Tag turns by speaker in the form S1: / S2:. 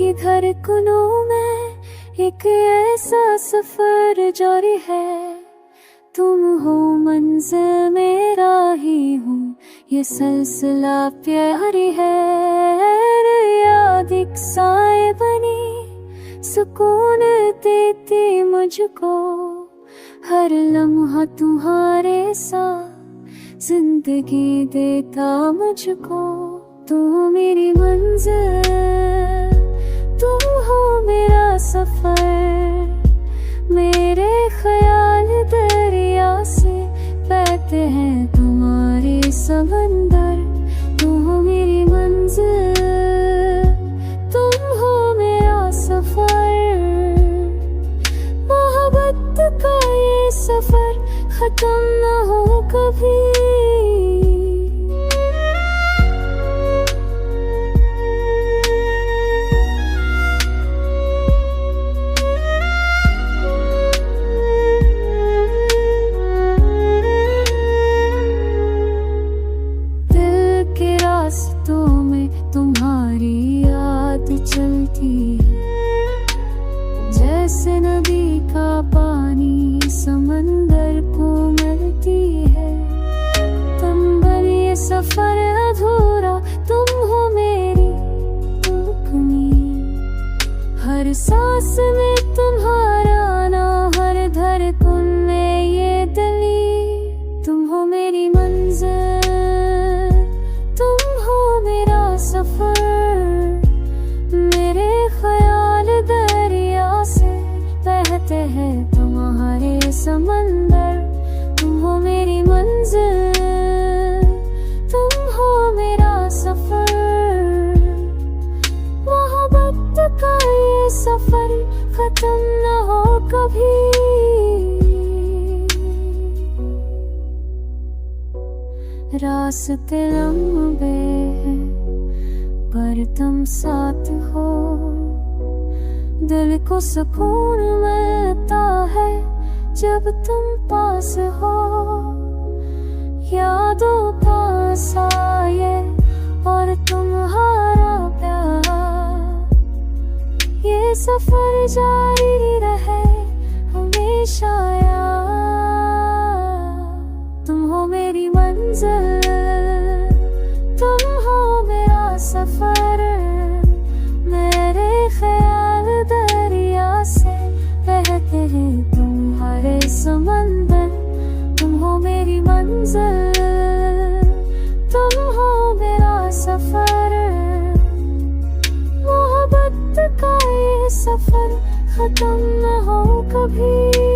S1: की धड़कनों में एक ऐसा सफर जारी है। तुम हो मंज़िल मेरा ही हूँ, ये सिलसिला प्यारी है। याद एक साए बनी सुकून देती मुझको, हर लम्हा तुम्हारे साथ जिंदगी देता मुझको। तुम मेरी मंज़िल, तुम हो मेरा सफर, मेरे ख्याल दरिया से बहते हैं तुम्हारे समंदर। तुम हो मेरी मंज़िल, तुम हो मेरा सफर, मोहब्बत का ये सफर खत्म न हो कभी। रास्तों में तुम्हारी याद चलती है, जैसे नदी का पानी समंदर को मिलती है। तुम बन ये सफर अधूरा, तुम हो मेरी रुकनी, हर सांस में तुम्हारा नाम, हर धड़कन में ये दिली। तुम हो मेरी मंज़िल, सफर, मेरे ख्याल दरिया से बहते हैं तुम्हारे समंदर। तुम हो मेरी मंज़िल, तुम हो मेरा सफर, मोहब्बत का ये सफर खत्म न हो कभी। रास्ते लंबे हैं पर तुम साथ हो, दिल को सुकून मिलता है जब तुम पास हो। यादों पास आए और तुम्हारा प्यार, ये सफर जारी रहे हमेशा याद। तुम हो मेरी मंज़िल, तुम हो मेरा सफर, मेरे ख्याल दरिया से बहते हैं तुम्हारे समंदर। तुम हो मेरी मंज़िल, तुम हो मेरा सफर, मोहब्बत का ये सफर खत्म न हो कभी।